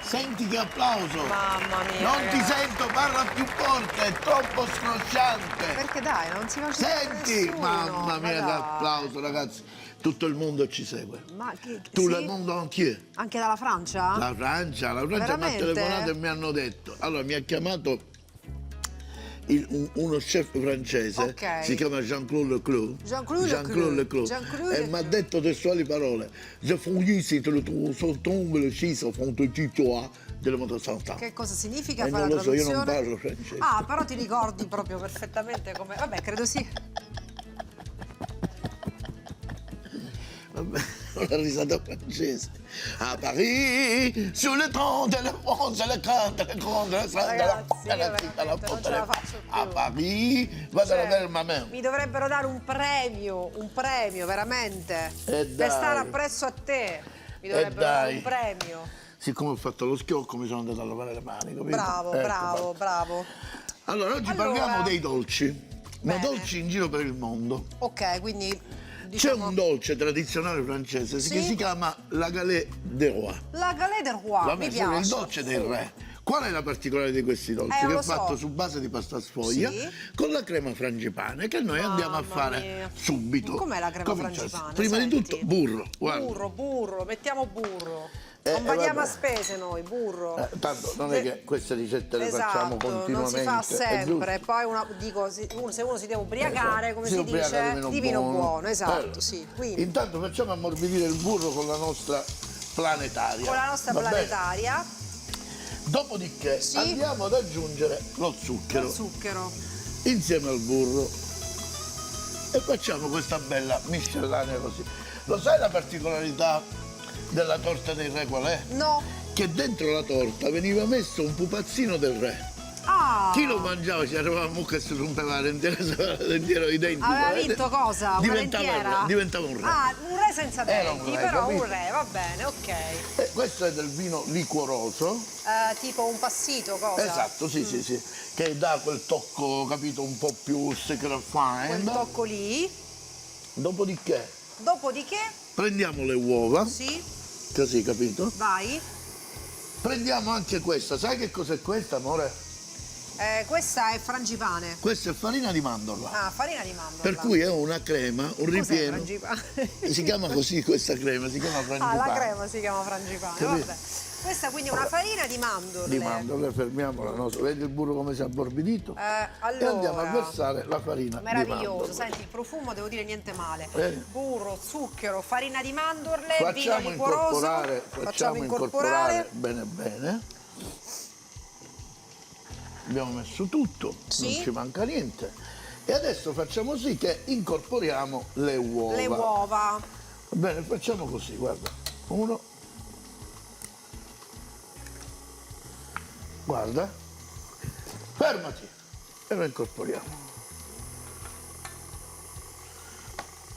Senti che applauso! Mamma mia, Non ti ragazzi. sento, parla più forte, è troppo scrosciante! Perché dai, non si faccia Senti! nessuno. Mamma mia, che dai. applauso, ragazzi! Tutto il mondo ci segue. Ma Tu, sì? le mondo entier. Anche dalla Francia? La Francia mi ha Veramente? telefonato e mi hanno detto. Allora, mi ha chiamato uno chef francese, Ok. si chiama Jean-Claude Leclerc. Jean-Claude Leclerc. E mi ha detto testuali parole. Je fouille si te le trouve, son tombe le chis au fond de toi delle motosanta. Che cosa significa E fare non la lo so, io non traduzione? parlo francese. Ah, però ti ricordi proprio perfettamente come... Vabbè, credo sì. Vabbè, la risata francese. A Paris, sulle tronde, le fonze, le cante, le conde, le strade, Ragazzi, io la zitta, la veramente non fotta, ce la faccio più. a Paris, vado Cioè, a vedere ma me. mi dovrebbero dare un premio veramente, per dai. stare appresso a te. Mi dovrebbero dare un premio. Siccome ho fatto lo schiocco mi sono andato a lavare le mani, capito? Bravo, Ecco, bravo, fatto. bravo. Allora, oggi Allora, parliamo dei dolci. Ma bene. dolci in giro per il mondo. Ok, quindi C'è diciamo... un dolce tradizionale francese Sì? che si chiama la galette des rois. La galette del roi, Vabbè, mi sono piace. il dolce del re. Qual è la particolarità di questi dolci? Che lo è fatto so. su base di pasta sfoglia Sì. con la crema frangipane che noi andiamo a Mamma fare mia. subito. Com'è la crema Comincia- frangipane? Prima di Senti. tutto burro, guarda. Burro, mettiamo burro. Non vabbè. badiamo a spese noi, burro. Tanto non è che queste ricette le facciamo Esatto, continuamente. non si fa è giusto? sempre. Poi dico, se uno si deve ubriacare, Esatto. come Si si ubriaca dice, di vino buono, esatto, sì. Quindi, Intanto facciamo ammorbidire il burro con la nostra planetaria. con la nostra Va bene? planetaria, Dopodiché Sì. andiamo ad aggiungere lo zucchero zucchero. insieme al burro e facciamo questa bella miscellanea così. Lo sai la particolarità della torta dei re qual è? No. Che dentro la torta veniva messo un pupazzino del re. Ah, Chi lo mangiava ci arrivava a mucca e si rompeva l'intero i denti. aveva vedete? vinto cosa? Una lentiera? Diventava un re. Ah, un re senza Era un denti, re, però capito? un re, va bene, ok. E questo è del vino liquoroso. Tipo un passito, cosa? Esatto, sì, sì, sì. Che dà quel tocco, capito, un po' più secret Quel fine. tocco lì. Dopodiché Dopodiché, prendiamo le uova, sì, così, capito? vai. Prendiamo anche questa. Sai che cos'è questa, amore? Questa è frangipane. Questa è farina di mandorla. Ah, farina di mandorla. Per cui è una crema, un Cos'è ripieno. frangipane? Si chiama così questa crema, si chiama Ah, frangipane. la crema si chiama frangipane, Capito? vabbè. Questa quindi è una farina di mandorle. Di mandorle, fermiamo la nostra. Vedi il burro come si è abborbidito? Allora, E andiamo a versare la farina di meraviglioso, mandorle. senti il profumo, devo dire niente male. Eh. Burro, zucchero, farina di mandorle, Facciamo vino liquoroso. facciamo incorporare bene bene. Abbiamo messo tutto, Sì. non ci manca niente. E adesso facciamo sì che incorporiamo le uova. le uova. Va bene, facciamo così, guarda. Uno. Guarda. Fermati. E lo incorporiamo.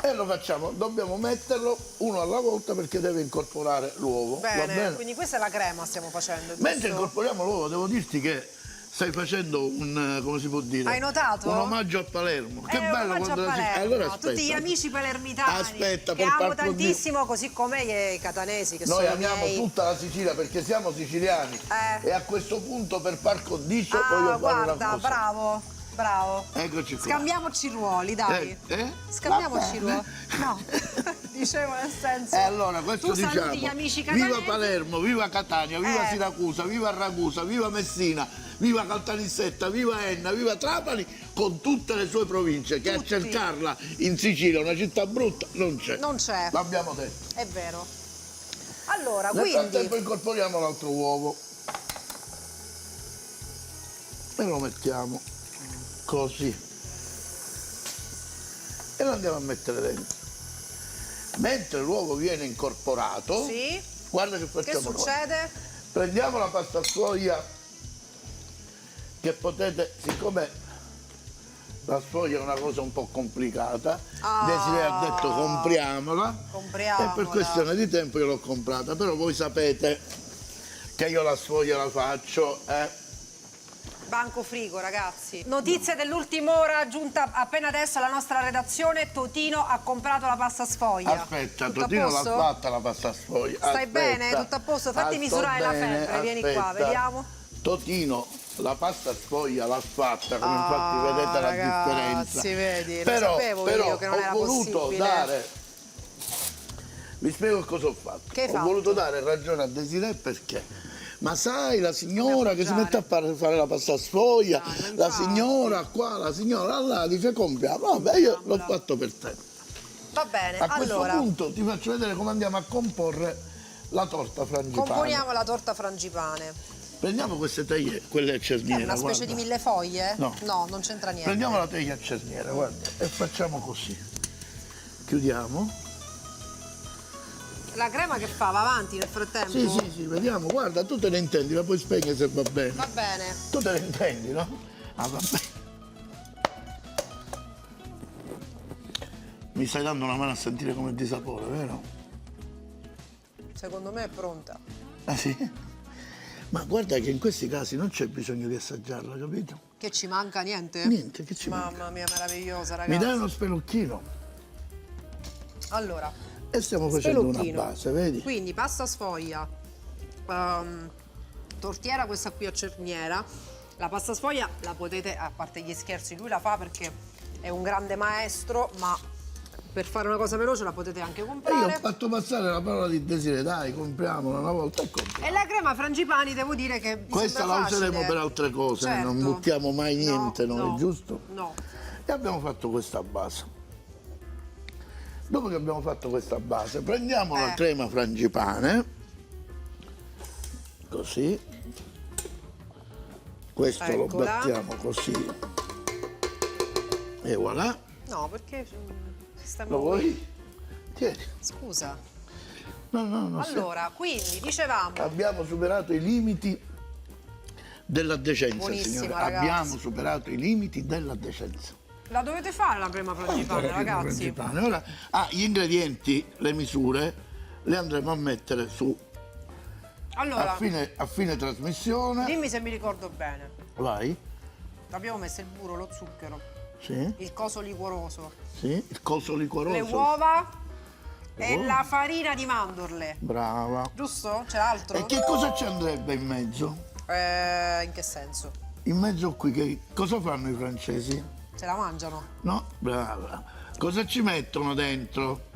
E lo facciamo, dobbiamo metterlo uno alla volta perché deve incorporare l'uovo. Va Bene, bene? quindi questa è la crema stiamo facendo, giusto? Mentre incorporiamo l'uovo, devo dirti che stai facendo un, come si può dire? Hai notato? Un omaggio a Palermo. Che Un bello omaggio quando a Palermo. Allora aspetta. Tutti gli amici palermitani Aspetta, che per amo par condicio. tantissimo, così come i catanesi che Noi sono amiamo miei. tutta la Sicilia perché siamo siciliani. Eh. E a questo punto, per par condicio, voglio fare una guarda, cosa. bravo, bravo. Eccoci qua. Scambiamoci i ruoli, dai. Scambiamoci i Va ruoli. bene. No, dicevo nel senso. E allora, questo tu diciamo, saluti gli amici catanesi. viva Palermo, viva Catania, viva Eh. Siracusa, viva Ragusa, viva Messina, viva Caltanissetta, viva Enna, viva Trapani, con tutte le sue province, che a Tutti. cercarla in Sicilia, una città brutta, non c'è. Non c'è. L'abbiamo detto. È vero. Allora, Nel frattempo quindi incorporiamo l'altro uovo. E lo mettiamo così. E lo andiamo a mettere dentro. Mentre l'uovo viene incorporato, sì, guarda che che facciamo noi. succede? Prendiamo la pasta sfoglia che potete, siccome la sfoglia è una cosa un po' complicata, Desiree ha detto compriamola. Compriamola. E per questione di tempo io l'ho comprata, però voi sapete che io la sfoglia la faccio Banco frigo, ragazzi. Notizie dell'ultima ora, giunta appena adesso alla nostra redazione. Totino ha comprato la pasta sfoglia. Aspetta, Tutto a Totino l'ha posto? fatta la pasta sfoglia. Stai Aspetta. bene? Tutto a posto? Fatti misurare la febbre, vieni qua, aspetta. vediamo. Totino la pasta sfoglia l'ha fatta, come infatti vedete la ragazzi, differenza. vedi, Però, lo sapevo io che non era ho voluto possibile. dare. Vi spiego cosa ho fatto. Che hai ho fatto? voluto dare ragione a Desiree perché. Ma sai, la signora che si mette a fare la pasta sfoglia, Dai, la infatti. signora qua, la signora là, dice compriamo. Vabbè, io l'ho fatto per te. Va bene, A questo allora, punto ti faccio vedere come andiamo a comporre la torta frangipane. componiamo la torta frangipane. Prendiamo queste teglie, quelle a Che è cerniera. una specie guarda. di millefoglie? No. No, non c'entra niente. Prendiamo la teglia a cerniera, guarda, e facciamo così. Chiudiamo. La crema che fa? Va avanti nel frattempo? Sì, vediamo, guarda, tu te ne intendi, la puoi spegnere se va bene. Va bene. Tu te ne intendi, no? Ah, va bene. Mi stai dando una mano a sentire come di sapore, vero? Secondo me è pronta. Ah sì? Ma guarda che in questi casi non c'è bisogno di assaggiarla, capito? Che ci manca niente? Niente, che ci manca? Mamma mia, meravigliosa, Mi ragazzi. dai uno spelucchino? Allora, E stiamo facendo una spelucchino. base, vedi? Quindi pasta sfoglia, tortiera questa qui a cerniera. La pasta sfoglia la potete, a parte gli scherzi, lui la fa perché è un grande maestro, ma per fare una cosa veloce la potete anche E io ho comprare. fatto passare la parola di Desiree, dai, compriamola una volta e compriamo. E la crema frangipani devo dire che mi Questa sembra la useremo facile. per altre cose, Certo. non buttiamo mai niente No, noi, no, giusto? No. E abbiamo fatto questa base. Dopo che abbiamo fatto questa base, prendiamo la crema frangipane, così, questo lo Eccola. battiamo così, e voilà. No, perché stiamo... Lo vuoi? Tieni. Scusa. No, Allora, quindi dicevamo, abbiamo superato i limiti della decenza, Buonissima, signore. ragazzi. Abbiamo superato i limiti della decenza. la dovete fare la crema frangipane, ragazzi. Frangipane. Ora, gli ingredienti, le misure, le andremo a mettere su Allora, a fine trasmissione. dimmi se mi ricordo bene. Vai. Abbiamo messo il burro, lo zucchero, Sì, il coso liquoroso, sì, il coso liquoroso. le uova e Oh. la farina di mandorle. Brava. Giusto? C'è altro? E che cosa ci andrebbe in mezzo? In che senso? In mezzo qui, cosa fanno i francesi? Se la mangiano? No? Brava. Cosa ci mettono dentro?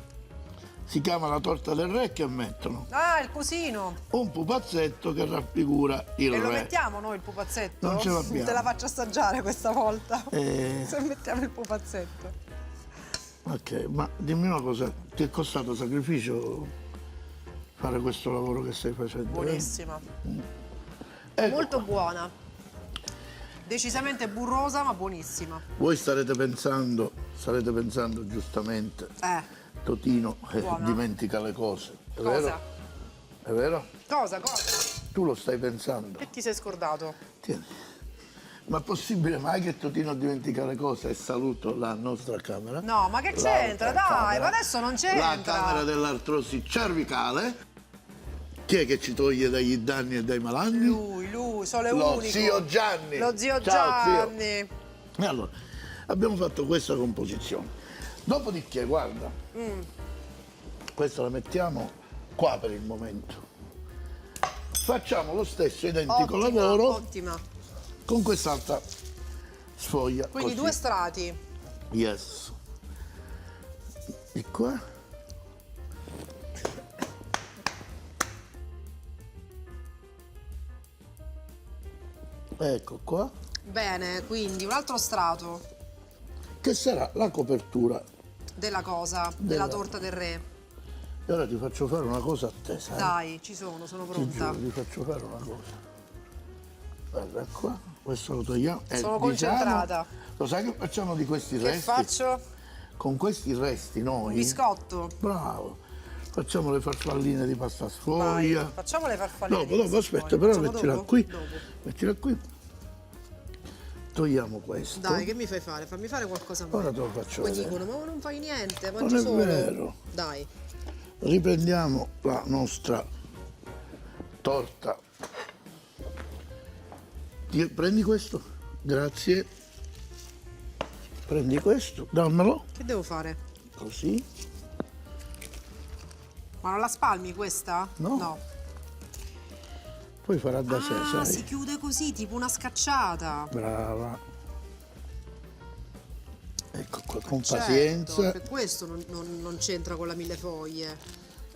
Si chiama la torta del re, che mettono Ah, il cosino. un pupazzetto che raffigura il E lo re. mettiamo noi il pupazzetto? Non ce l'abbiamo. Te la faccio assaggiare questa volta. Eh, Se mettiamo il pupazzetto. ok, ma dimmi una cosa, ti è costato sacrificio fare questo lavoro che stai facendo? Buonissima. Ecco Molto qua. buona. Decisamente burrosa, ma buonissima. Voi starete pensando giustamente, Totino Buona. dimentica le cose, è Cosa? vero? È vero? Cosa? Tu lo stai pensando. Che ti sei scordato? Tieni. Ma è possibile mai che Totino dimentica le cose? E saluto la nostra camera. No, ma che c'entra? L'altra Dai, camera. ma adesso non c'entra. La camera dell'artrosi cervicale. Chi è che ci toglie dagli danni e dai malanni? Lui, solo è Lo unico. zio Gianni. Lo zio Ciao, zio. Gianni. E allora, abbiamo fatto questa composizione. Dopodiché, guarda, questa la mettiamo qua per il momento. Facciamo lo stesso identico Ottima, lavoro ottima. con quest'altra sfoglia. Quindi così. due strati. Yes. E qua. Ecco qua. Bene, quindi un altro strato Che sarà la copertura. della cosa, della torta del re. E ora ti faccio fare una cosa a te, sai? Dai, ci sono Ti pronta. giuro, ti faccio fare una cosa. Guarda qua, questo lo togliamo. E Sono diciamo, concentrata. lo sai che facciamo di questi Che resti? faccio? Con questi resti noi. Un biscotto. Bravo. Facciamo le farfalline di pasta Vai, sfoglia. facciamo le farfalline. Dopo, di dopo, questa aspetta, foglia. però Facciamo mettila dopo? qui. Dopo. Mettila qui. Togliamo questo. Dai, che mi fai fare? Fammi fare qualcosa a me. Ora te lo faccio Poi vedere. dicono, ma non fai niente, Non mangi è solo. vero. Dai. Riprendiamo la nostra torta Prendi questo, grazie. Prendi questo, dammelo, Che devo fare? così. Ma non la spalmi questa? No. Poi farà da sé, Ah, sai. si chiude così, tipo una scacciata. Brava. Ecco qua, con Certo, pazienza, per questo non c'entra con la millefoglie.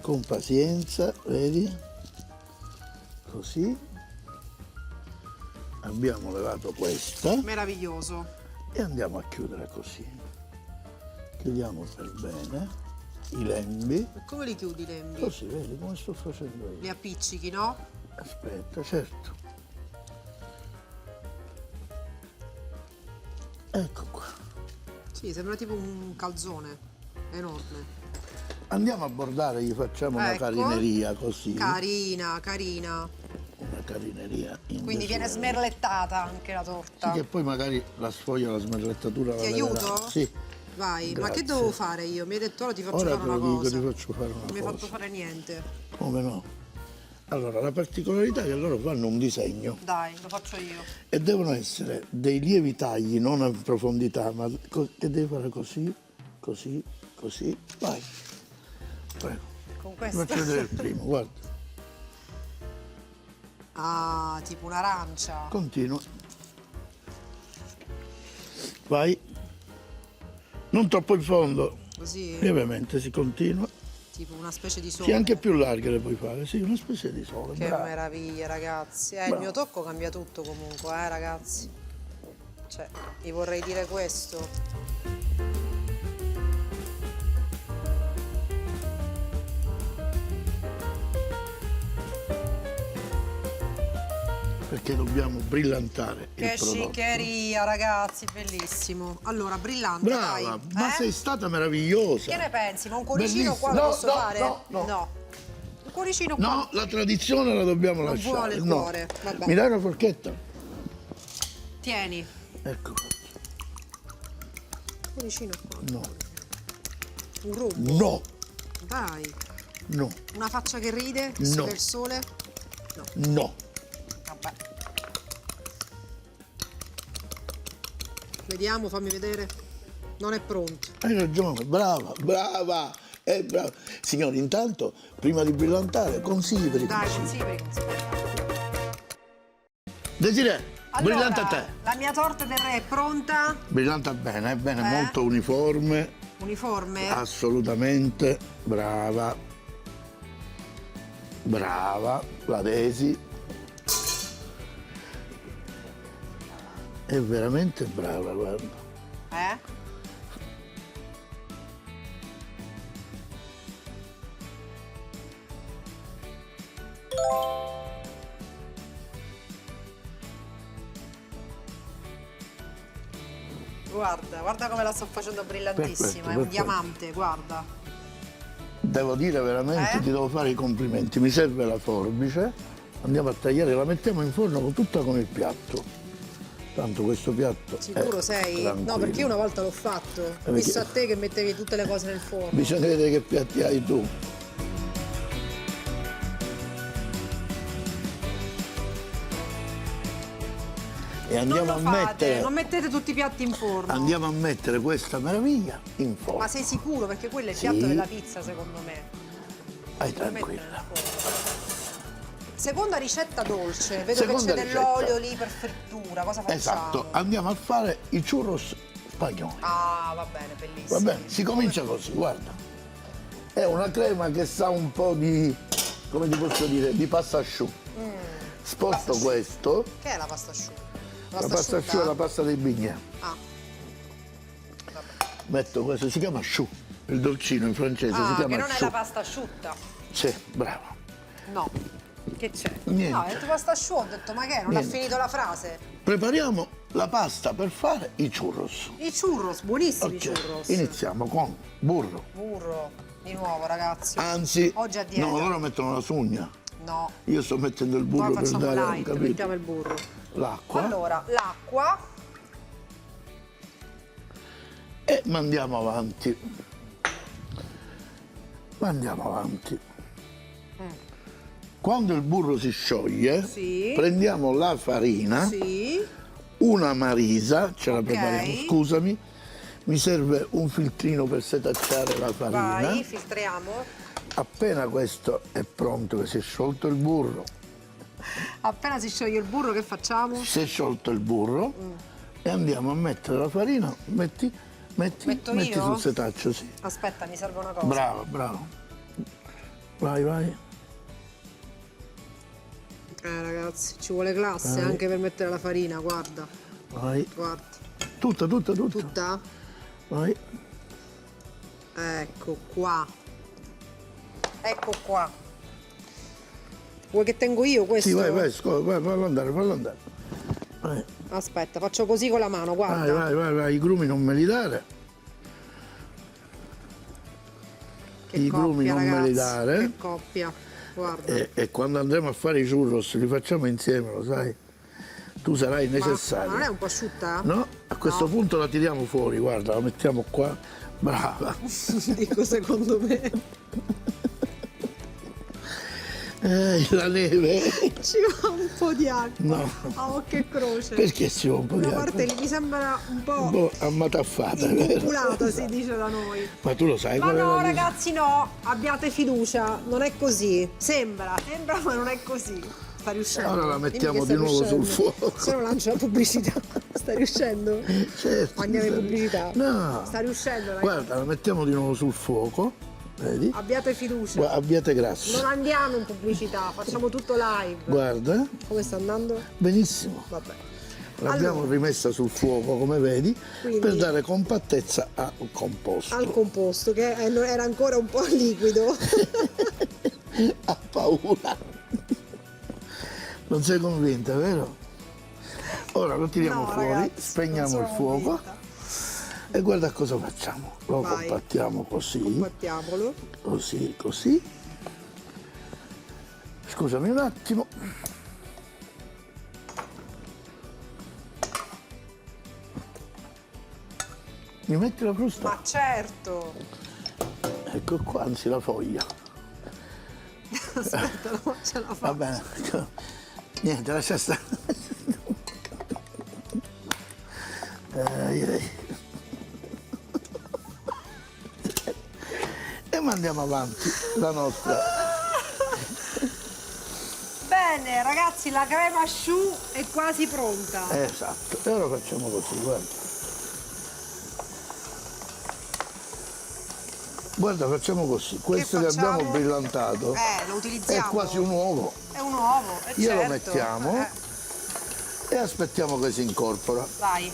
con pazienza, vedi? Così. Abbiamo levato questa Meraviglioso. e andiamo a chiudere così. Chiudiamo per bene i lembi. E come li chiudi i lembi? Così, vedi come sto facendo io. Li appiccichi, no? Aspetta, certo. Ecco qua. Sì, sembra tipo un calzone enorme. Andiamo a bordare, gli facciamo una Ecco. carineria così. Carina, carina. Una carineria in Quindi viene desueto. smerlettata anche la Sì, torta. che poi magari la sfoglia, la smerlettatura la Ti leverà. aiuto? Sì. Vai, ma Grazie. che devo fare io? Mi hai detto ora ti faccio Ora fare te una lo dico, cosa. ti faccio fare una Non mi hai cosa. fatto fare niente. Come no? Allora, la particolarità è che loro fanno un disegno Dai, lo faccio io. e devono essere dei lievi tagli, non a profondità, ma che devi fare così, così, così. Vai. Prego. Con Ti questo. faccio vedere il primo, guarda. Ah, tipo un'arancia. Continua. Vai. Non troppo in fondo. Così, Lievemente si continua. tipo una specie di Sì, sole. anche più larghe le puoi fare. Sì, una specie di sole. Che bravo. meraviglia, ragazzi. Il Bravo. mio tocco cambia tutto comunque, ragazzi. Cioè, vi vorrei dire questo. Perché dobbiamo brillantare Che il prodotto. sciccheria, ragazzi, bellissimo. Allora, brillante, dai. Brava, ma Eh? sei stata meravigliosa. Che ne pensi? Ma un cuoricino qua Bellissimo. lo posso fare? No. Un cuoricino qua. No, la tradizione la dobbiamo Non lasciare. vuole il no. cuore, vabbè. Mi dai una forchetta? Tieni. Ecco. Cuoricino qua. No. Un rumbo. No. Dai. No. Una faccia che ride? No. Per sole? No. Vabbè. Vediamo, fammi vedere. Non è pronto. Hai ragione, brava, brava. Brava. Signori, intanto, prima di brillantare, consigli per i Dai, consigli. consigli. Desiree, Allora, brillanta a te. la mia torta del re è pronta. Brillanta bene, molto uniforme, Uniforme. assolutamente. Brava. Brava, la Desi. È veramente brava, guarda. Eh? Guarda, guarda come la sto facendo brillantissima, Perfetto, è un perfetto. diamante, guarda. Devo dire veramente, ti devo fare i complimenti. Mi serve la forbice, andiamo a tagliare, la mettiamo in forno tutta con il piatto. Tanto questo piatto Sicuro è sei? tranquillo. No, perché io una volta l'ho fatto. Ho visto a te che mettevi tutte le cose nel forno. Bisogna vedere che piatti hai tu. E andiamo Non a lo fate, mettere, non mettete tutti i piatti in forno. andiamo a mettere questa meraviglia in forno. Ma sei sicuro? Perché quello è il Sì. piatto della pizza, secondo me. Vai Mettere tranquilla. nel forno. Seconda ricetta dolce, vedo Seconda che c'è ricetta. dell'olio lì per frittura, cosa facciamo? Esatto, andiamo a fare i churros spagnoli. Ah, va bene, bellissimo. Va bene, si comincia così, guarda. È una crema che sa un po' di, come ti posso dire, di pasta asciutta. Sposto Pasta asciutta. questo, Che è la pasta asciutta? la pasta asciutta è la pasta dei bignè. Ah, Metto questo, si chiama chou, il dolcino in francese, si ah chiama che non è chou. la pasta asciutta. Sì, bravo. No. Che c'è? Niente. No, hai detto pasta asciutta, ho detto ma che è? Non ha Niente. finito la frase. Prepariamo la pasta per fare i churros. I churros, buonissimi Ok, i churros. iniziamo con burro. Burro, di nuovo ragazzi. Anzi, Oggi a dieta. no, loro mettono la sugna. No, Io sto mettendo il burro noi per facciamo dare, light, capito? mettiamo il burro. L'acqua Allora, l'acqua. e mandiamo avanti. Mandiamo avanti. Quando il burro si scioglie, Sì. prendiamo la farina, Sì. una marisa, ce la Ok. prepariamo, scusami, mi serve un filtrino per setacciare la farina. Vai, filtriamo. Appena questo è pronto, che si è sciolto il burro, Appena si scioglie il burro, che facciamo? si è sciolto il burro e andiamo a mettere la farina, metti Metto io? sul setaccio, sì. Aspetta, mi serve una cosa. Bravo, bravo. Vai, vai. Ragazzi, ci vuole classe Vai. anche per mettere la farina, guarda. Vai. Guarda. Tutta. Tutta? Vai. Ecco qua. Ecco qua. Vuoi che tengo io questo? Sì, vai, fallo andare. Vai. Aspetta, faccio così con la mano, guarda. Vai, i grumi non me li dare. Che I grumi coppia, non me li ragazzi, dare. Che coppia. Guarda. E quando andremo a fare i churros li facciamo insieme, lo sai? Tu sarai Ma necessario. non è un po' asciutta? No? A questo No. punto la tiriamo fuori, guarda, la mettiamo qua. Brava. Dico secondo me. La neve. Ci va un po' di acqua. No. A occhio e croce. Perché si va un po' di Una acqua? parte lì mi sembra un po' Un po' ammataffata, vero? impoculata, si dice da noi. Ma tu lo sai Ma qual è no, la ragazzi, no, abbiate fiducia, non è così. Sembra, ma non è così. Sta riuscendo. Ora la Dimmi mettiamo che sta di nuovo sul riuscendo. fuoco. Se no lancio la pubblicità. Sta riuscendo? Certo. Andiamo in pubblicità. No. Sta riuscendo, ragazzi. Guarda, la mettiamo di nuovo sul fuoco, vedi? Abbiate fiducia. Abbiate grasso. Non andiamo in pubblicità, facciamo tutto live. Guarda, Come sta andando? benissimo. Vabbè. L'abbiamo Allora. rimessa sul fuoco, come vedi, Quindi- per dare compattezza al composto. Al composto, che era ancora un po' liquido. Ha paura. Non sei convinta, vero? Ora lo tiriamo No, fuori, ragazzi, spegniamo non il sono fuoco convinta. e guarda cosa facciamo. Lo Vai. compattiamo così, Battiamolo. così. Scusami un attimo. Mi metti la frusta? Ma certo. Ecco qua, anzi la foglia. Aspetta, no, ce la Va fa. bene. Niente, lascia stare. Ai. E mandiamo avanti la nostra. Bene, ragazzi, la crema choux è quasi pronta. Esatto. E ora facciamo così, guarda. Guarda, facciamo così. Questo che facciamo? abbiamo brillantato Lo è utilizziamo. quasi un uovo. È un uovo, Glielo certo. mettiamo e aspettiamo che si incorpora. Vai.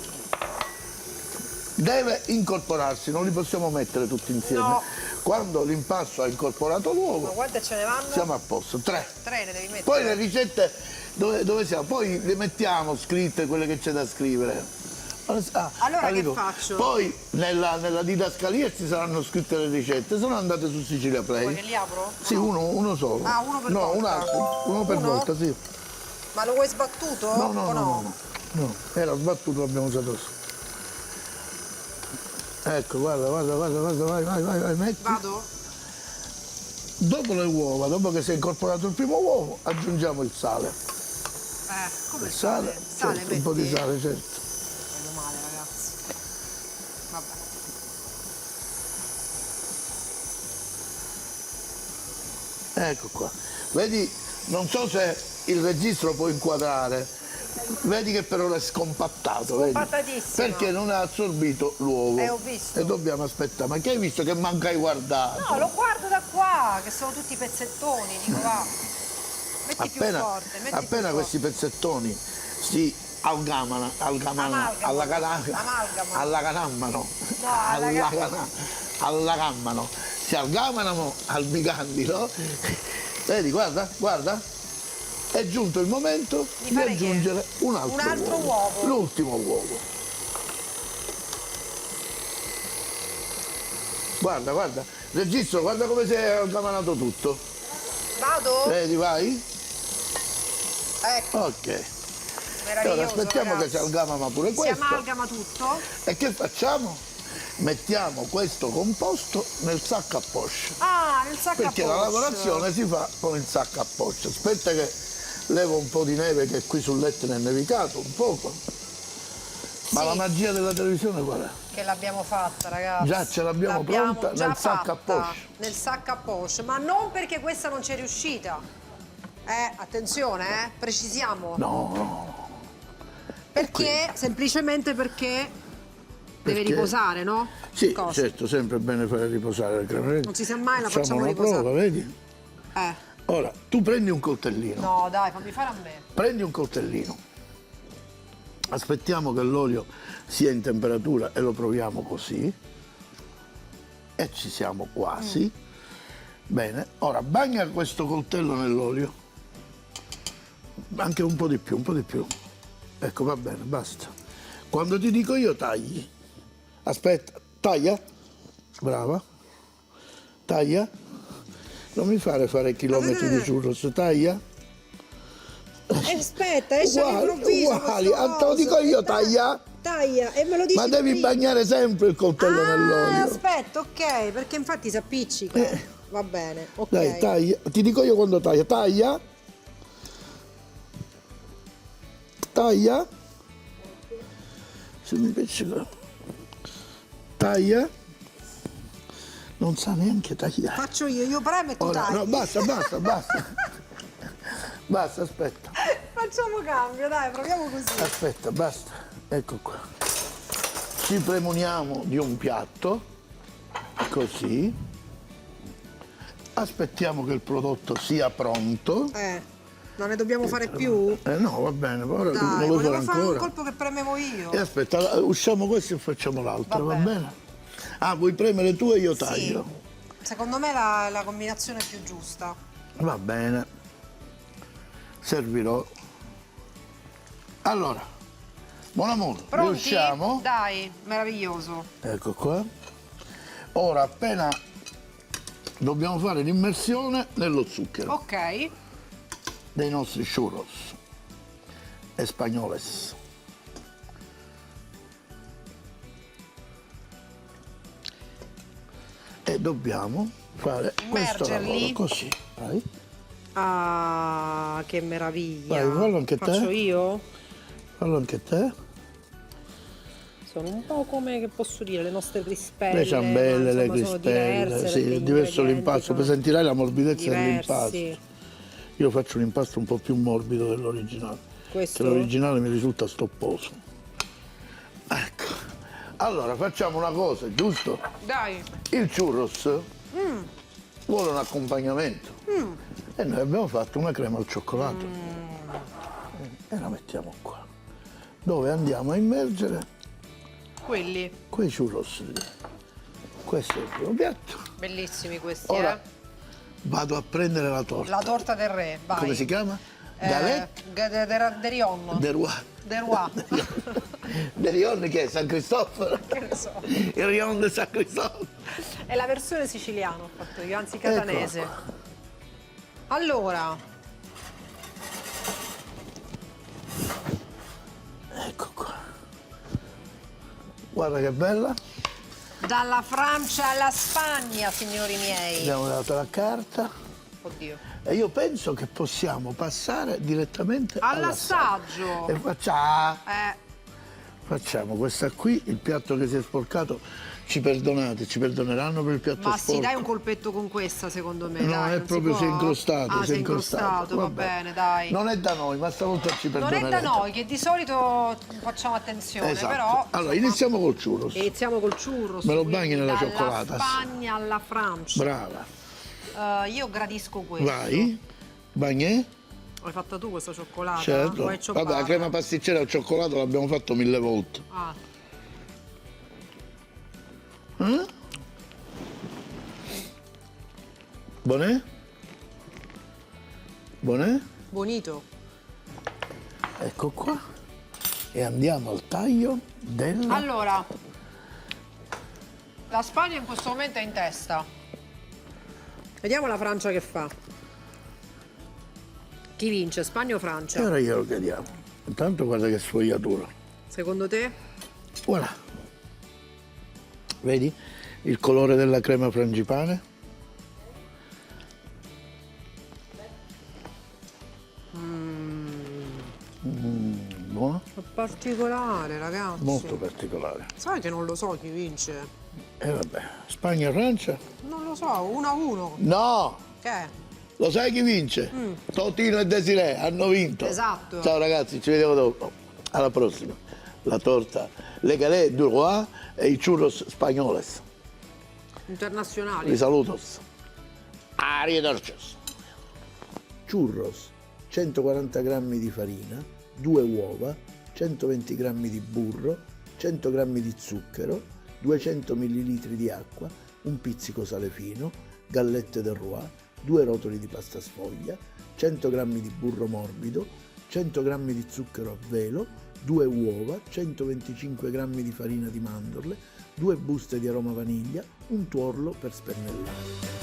Deve incorporarsi, non li possiamo mettere tutti insieme. No. Quando l'impasto ha incorporato Ma l'uovo, quante ce ne vanno? siamo a posto. 3. 3 ne devi mettere. Poi le ricette dove siamo? Poi le mettiamo scritte quelle che c'è da scrivere. Allora che arrivo. faccio? Poi nella didascalia ci saranno scritte le ricette, sono andate su Sicilia Vuoi che Play. li apro? Sì, No. uno solo. Ah, uno per no, volta. un altro. Uno per Uno? volta, sì. Ma lo vuoi sbattuto? No, o no? no. Era sbattuto, l'abbiamo usato su. Ecco, guarda, vai, metti. Vado? Dopo le uova, dopo che si è incorporato il primo uovo, aggiungiamo il sale. Come Il sale, Sale, certo, un po' di metti? sale, certo. Meno male, ragazzi. Vabbè. Ecco qua. Vedi, non so se il registro può inquadrare. Vedi che per ora è scompattato, vedi? Scompattatissimo. Perché non ha assorbito l'uovo. Ho visto. E dobbiamo aspettare. Ma che hai visto che manca hai guardato? No, lo guardo da qua, che sono tutti pezzettoni, dico va. Metti più forte, metti più appena forte. questi pezzettoni si allagammano, Amalgamano. allagammano, si allagammano al bigandilo. Vedi, guarda, è giunto il momento Di di fare che? aggiungere un altro Un altro uovo. l'ultimo uovo. Guarda, registro, guarda come si è allgamanato tutto. Vado? Vedi, vai? Ecco, Ok. E meraviglioso, ora aspettiamo ragazzi. che si algamama pure Si questo. amalgama tutto. E che facciamo? mettiamo questo composto nel sacco a poche. Ah, nel sacco a Perché la poche. lavorazione si fa con il sacco a poche. Aspetta che levo un po' di neve che qui sul letto ne è nevicato, un poco. Ma Sì. la magia della televisione qual è? Che l'abbiamo fatta, ragazzi. Già ce l'abbiamo pronta già nel sacco a fatta, poche. nel sacco a poche, ma non perché questa non ci è riuscita. Attenzione, precisiamo. No. Perché? Semplicemente perché deve Perché? riposare, no? Sì, Cosa? certo, sempre bene fare riposare la crema. Non si sa mai, la Facciamo facciamo una riposare. prova, vedi? Eh. Ora, tu prendi un coltellino. No, dai, fammi fare a me. Prendi un coltellino. Aspettiamo che l'olio sia in temperatura e lo proviamo così. E ci siamo quasi. Bene, ora bagna questo coltello nell'olio. Anche un po' di più, un po' di più. Ecco, va bene, basta. Quando ti dico io tagli. Aspetta, taglia. Brava. Taglia. Non mi fare chilometri di churros, taglia. Aspetta, esce all'improvviso. Uguali, te lo dico io, taglia. Taglia, e me lo dici Ma devi prima. bagnare sempre il coltello nell'olio. Aspetta, ok, perché infatti si appiccica. Va bene, ok. Dai, taglia. Ti dico io quando taglia. Taglia. Taglia. Se mi piace. Taglia. Non sa neanche tagliare. Faccio io premo e tu Ora, tagli. no, basta. Basta, aspetta. Facciamo cambio, dai, proviamo così. Aspetta, basta. Ecco qua. Ci premuniamo di un piatto. Così. Aspettiamo che il prodotto sia pronto. Non ne dobbiamo fare più? No, va bene, ora tu Dai, non lo volevo fare fare un ancora. colpo che premevo io. E aspetta, usciamo questo e facciamo l'altro, Va va bene. bene? Ah, vuoi premere tu e io taglio? Sì. Secondo me è la combinazione più giusta. Va bene. Servirò. Allora, buon amore, Pronti? riusciamo? Dai, meraviglioso. Ecco qua. Ora appena dobbiamo fare l'immersione nello zucchero Ok. dei nostri churros espagnoles. E dobbiamo fare questo Immergerli. lavoro così. Vai. Ah, che meraviglia. Vai, fallo anche te. Faccio io? Fallo anche te. Sono un po' come, che posso dire, le nostre crispelle. Le ciambelle, ma le insomma sono crispelle, diverse, sì, perché è gli diverso ingredienti l'impasto, sono poi sentirai la morbidezza dell'impasto. diversi. Io faccio un impasto un po' più morbido dell'originale, Questo? che l'originale mi risulta stopposo. Ecco, allora facciamo una cosa, giusto? Dai. Il churros vuole un accompagnamento e noi abbiamo fatto una crema al cioccolato e la mettiamo qua, dove andiamo a immergere Quelli. quei churros lì. Questo è il primo piatto. Bellissimi questi, Ora vado a prendere la torta. La torta del re, vai. Come si chiama? Galette De Rion. de Roi. De Roi. De Rion che è San Cristoforo? Che ne so. Il Rion di San Cristoforo. È la versione siciliana ho fatto io, anzi catanese. Eccola Allora, Ecco qua. Guarda che bella. dalla Francia alla Spagna, signori miei. Abbiamo dato la carta Oddio. e io penso che possiamo passare direttamente All'assaggio. E facciamo questa qui, il piatto che si è sporcato. Ci perdonate, ci perdoneranno per il piatto Ma sporco. sì, dai un colpetto con questa, secondo me. No, dai, è non proprio si si è può? incrostato. Ah, si è incrostato, va Vabbè. bene, dai. Non è da noi, ma stavolta ci Non perdonerete. è da noi, che di solito facciamo attenzione, Esatto. però... Allora, insomma, iniziamo col churros. iniziamo col churros. Me lo quindi bagni nella dalla cioccolata. Spagna alla Francia. Brava. Io gradisco questo. Vai. Bagnè? L'hai fatta tu questa cioccolata? Certo. O è Vabbè, la cioccolata? crema pasticcera al cioccolato l'abbiamo fatto 1000 volte. Ah, Buonè? Buonè? bonito. Ecco qua. E andiamo al taglio della... Allora, la Spagna in questo momento è in testa. Vediamo la Francia che fa. Chi vince, Spagna o E Francia? ora glielo chiediamo. Intanto guarda che sfogliatura. Secondo te? Voilà. Vedi il colore della crema frangipane? Buono? È particolare, ragazzi. Molto particolare. Sai che non lo so chi vince? E vabbè, Spagna-Francia? Non lo so, 1-1. No! Che è? Lo sai chi vince? Totino e Desiree hanno vinto. Esatto. Ciao ragazzi, ci vediamo dopo. Alla prossima. La torta Le Galets du Roi e i churros spagnoles. Internazionali. Vi salutos. Arrivederci. Churros, 140 grammi di farina, 2 uova, 120 grammi di burro, 100 grammi di zucchero, 200 ml di acqua, un pizzico sale fino, gallette del Roi, 2 rotoli di pasta sfoglia, 100 grammi di burro morbido, 100 grammi di zucchero a velo, 2 uova, 125 grammi di farina di mandorle, 2 buste di aroma vaniglia, un tuorlo per spennellare.